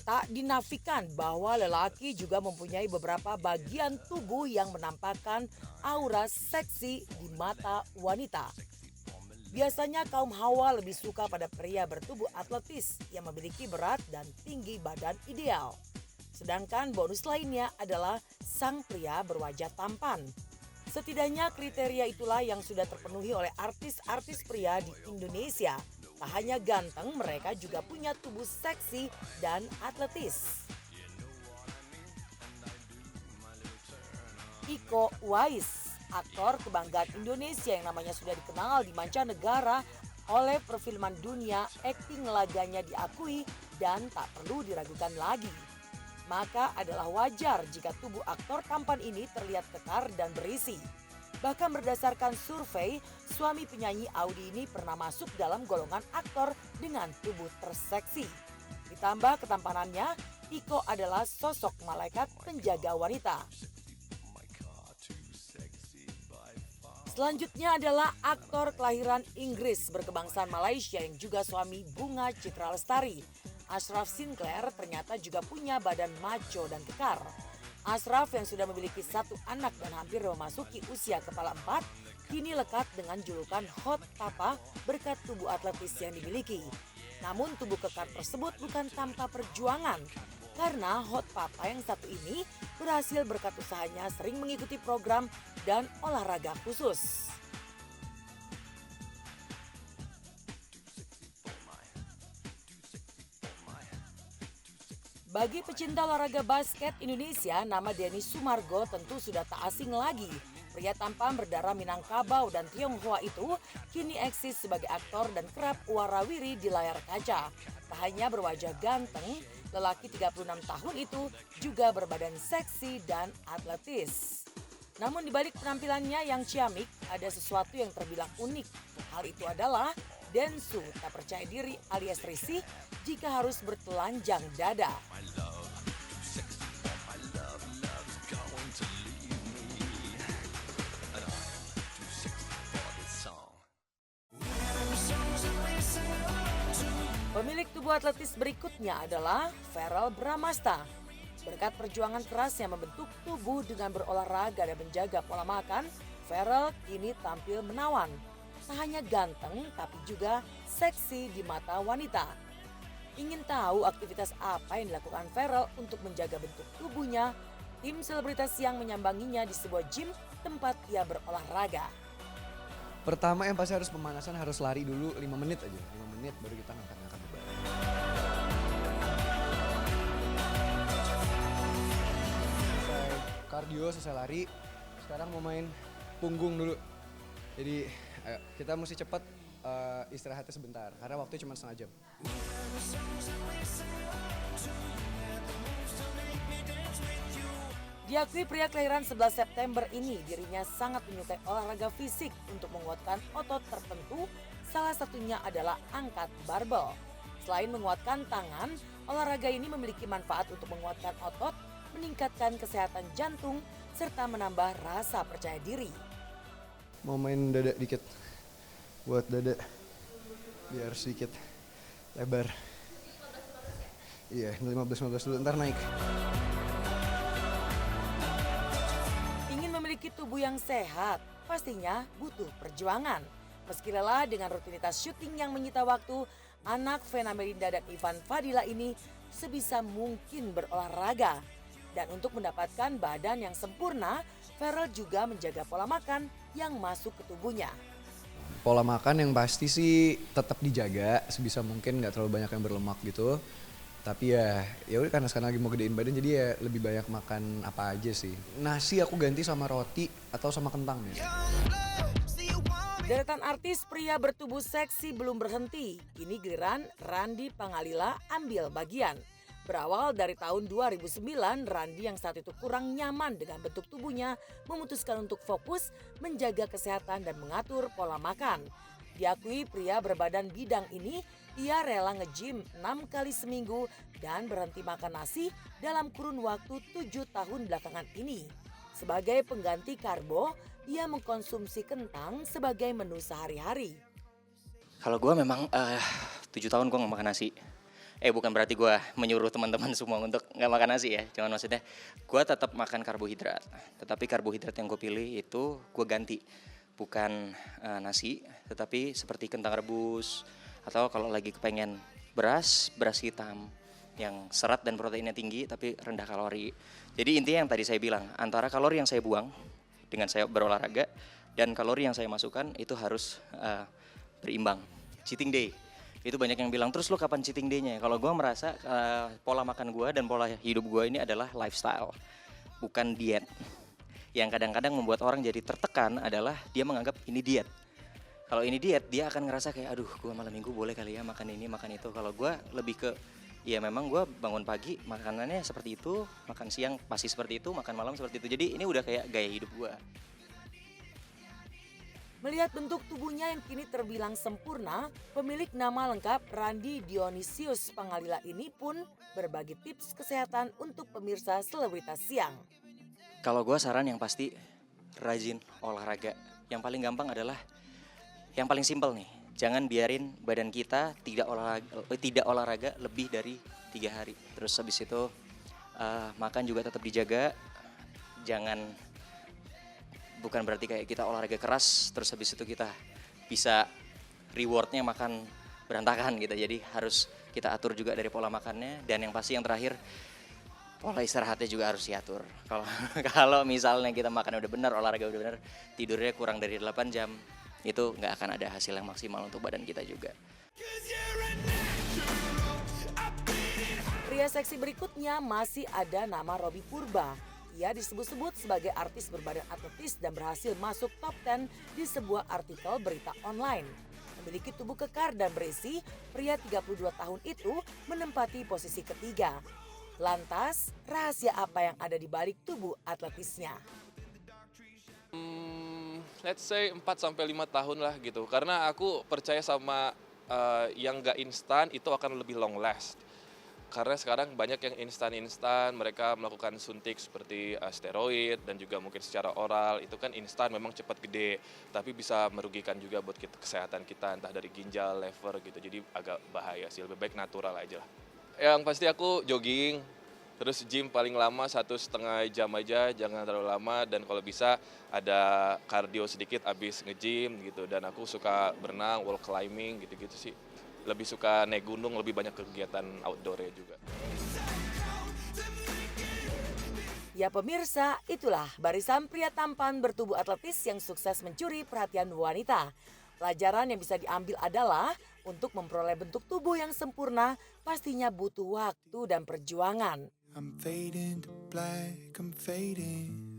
Tak dinafikan bahwa lelaki juga mempunyai beberapa bagian tubuh yang menampakkan aura seksi di mata wanita. Biasanya kaum Hawa lebih suka pada pria bertubuh atletis yang memiliki berat dan tinggi badan ideal. Sedangkan bonus lainnya adalah sang pria berwajah tampan. Setidaknya kriteria itulah yang sudah terpenuhi oleh artis-artis pria di Indonesia. Tak hanya ganteng, mereka juga punya tubuh seksi dan atletis. Iko Uwais, aktor kebanggaan Indonesia yang namanya sudah dikenal di mancanegara oleh perfilman dunia, akting laganya diakui dan tak perlu diragukan lagi. Maka adalah wajar jika tubuh aktor tampan ini terlihat kekar dan berisi. Bahkan berdasarkan survei, suami penyanyi Audi ini pernah masuk dalam golongan aktor dengan tubuh terseksi. Ditambah ketampanannya, Iko adalah sosok malaikat penjaga wanita. Selanjutnya adalah aktor kelahiran Inggris berkebangsaan Malaysia yang juga suami Bunga Citra Lestari. Ashraf Sinclair ternyata juga punya badan macho dan kekar. Ashraf yang sudah memiliki satu anak dan hampir memasuki usia kepala 4, kini lekat dengan julukan Hot Papa berkat tubuh atletis yang dimiliki. Namun tubuh kekar tersebut bukan tanpa perjuangan, karena Hot Papa yang satu ini berhasil berkat usahanya sering mengikuti program dan olahraga khusus. Bagi pecinta olahraga basket Indonesia, nama Denny Sumargo tentu sudah tak asing lagi. Pria tampan berdarah Minangkabau dan Tionghoa itu kini eksis sebagai aktor dan kerap warawiri di layar kaca. Tak hanya berwajah ganteng, lelaki 36 tahun itu juga berbadan seksi dan atletis. Namun di balik penampilannya yang ciamik, ada sesuatu yang terbilang unik. Hal itu adalah Densu tak percaya diri alias risih jika harus bertelanjang dada. Pemilik tubuh atletis berikutnya adalah Verrell Bramasta. Berkat perjuangan keras yang membentuk tubuh dengan berolahraga dan menjaga pola makan, Verrell kini tampil menawan. Tak hanya ganteng, tapi juga seksi di mata wanita. Ingin tahu aktivitas apa yang dilakukan Verrell untuk menjaga bentuk tubuhnya? Tim selebritas yang menyambanginya di sebuah gym tempat ia berolahraga. Pertama yang pasti harus pemanasan, harus lari dulu 5 menit aja. 5 menit baru kita ngangkat-ngangkat beban. Selesai kardio, selesai lari, sekarang mau main punggung dulu. Jadi ayo, kita mesti cepat istirahatnya sebentar, karena waktunya cuma setengah jam. Diakui pria kelahiran 11 September ini dirinya sangat menyukai olahraga fisik untuk menguatkan otot tertentu, salah satunya adalah angkat barbel. Selain menguatkan tangan, olahraga ini memiliki manfaat untuk menguatkan otot, meningkatkan kesehatan jantung, serta menambah rasa percaya diri. Mau main dada dikit, buat dada biar sedikit lebar. Iya, 15 dulu, ntar naik. Memiliki tubuh yang sehat, pastinya butuh perjuangan. Meski lelah dengan rutinitas syuting yang menyita waktu, anak Vena Melinda dan Ivan Fadila ini sebisa mungkin berolahraga. Dan untuk mendapatkan badan yang sempurna, Verrell juga menjaga pola makan yang masuk ke tubuhnya. Pola makan yang pasti sih tetap dijaga, sebisa mungkin nggak terlalu banyak yang berlemak gitu. Tapi ya udah karena sekarang lagi mau gedein badan, jadi ya lebih banyak makan apa aja sih. Nasi aku ganti sama roti atau sama kentang ya. Deretan artis pria bertubuh seksi belum berhenti. Kini giliran Randy Pangalila ambil bagian. Berawal dari tahun 2009, Randy yang saat itu kurang nyaman dengan bentuk tubuhnya memutuskan untuk fokus menjaga kesehatan dan mengatur pola makan. Diakui pria berbadan bidang ini, ia rela nge-gym 6 kali seminggu dan berhenti makan nasi dalam kurun waktu 7 tahun belakangan ini. Sebagai pengganti karbo, ia mengkonsumsi kentang sebagai menu sehari-hari. Kalau gue memang 7 tahun gue gak makan nasi. Bukan berarti gue menyuruh teman-teman semua untuk nggak makan nasi ya. Cuman maksudnya gue tetap makan karbohidrat. Tetapi karbohidrat yang gue pilih itu gue ganti. Bukan nasi, tetapi seperti kentang rebus. Atau kalau lagi kepengen beras hitam. Yang serat dan proteinnya tinggi tapi rendah kalori. Jadi intinya yang tadi saya bilang, antara kalori yang saya buang dengan saya berolahraga dan kalori yang saya masukkan itu harus berimbang. Cheating day. Itu banyak yang bilang, terus lu kapan cheating day-nya? Kalau gue merasa pola makan gue dan pola hidup gue ini adalah lifestyle, bukan diet. Yang kadang-kadang membuat orang jadi tertekan adalah dia menganggap ini diet. Kalau ini diet, dia akan ngerasa kayak, aduh gue malam minggu boleh kali ya makan ini, makan itu. Kalau gue lebih ke, ya memang gue bangun pagi, makanannya seperti itu, makan siang pasti seperti itu, makan malam seperti itu. Jadi ini udah kayak gaya hidup gue. Melihat bentuk tubuhnya yang kini terbilang sempurna, pemilik nama lengkap Randi Dionisius Pangalila ini pun berbagi tips kesehatan untuk pemirsa Selebritas Siang. Kalau gue saran yang pasti rajin olahraga. Yang paling gampang adalah yang paling simpel nih. Jangan biarin badan kita tidak olahraga lebih dari 3 hari. Terus habis itu makan juga tetap dijaga. Bukan berarti kayak kita olahraga keras terus habis itu kita bisa rewardnya makan berantakan gitu. Jadi harus kita atur juga dari pola makannya, dan yang pasti yang terakhir pola istirahatnya juga harus diatur. Kalau misalnya kita makan udah benar, olahraga udah benar, tidurnya kurang dari 8 jam, itu nggak akan ada hasil yang maksimal untuk badan kita juga. Pria seksi berikutnya masih ada nama Robby Purba. Ia disebut-sebut sebagai artis berbadan atletis dan berhasil masuk top 10 di sebuah artikel berita online. Memiliki tubuh kekar dan berisi, pria 32 tahun itu menempati posisi ketiga. Lantas, rahasia apa yang ada di balik tubuh atletisnya? Let's say 4-5 tahun lah gitu. Karena aku percaya sama yang gak instan itu akan lebih long last. Karena sekarang banyak yang instan, mereka melakukan suntik seperti steroid dan juga mungkin secara oral, itu kan instan memang cepat gede, tapi bisa merugikan juga buat kesehatan kita, entah dari ginjal, liver gitu, jadi agak bahaya sih, lebih baik natural aja lah. Yang pasti aku jogging, terus gym paling lama 1,5 jam aja, jangan terlalu lama, dan kalau bisa ada cardio sedikit abis nge-gym gitu, dan aku suka berenang, wall climbing gitu-gitu sih. Lebih suka naik gunung, lebih banyak kegiatan outdoor-nya juga. Ya pemirsa, itulah barisan pria tampan bertubuh atletis yang sukses mencuri perhatian wanita. Pelajaran yang bisa diambil adalah untuk memperoleh bentuk tubuh yang sempurna pastinya butuh waktu dan perjuangan. I'm fading to black, I'm fading.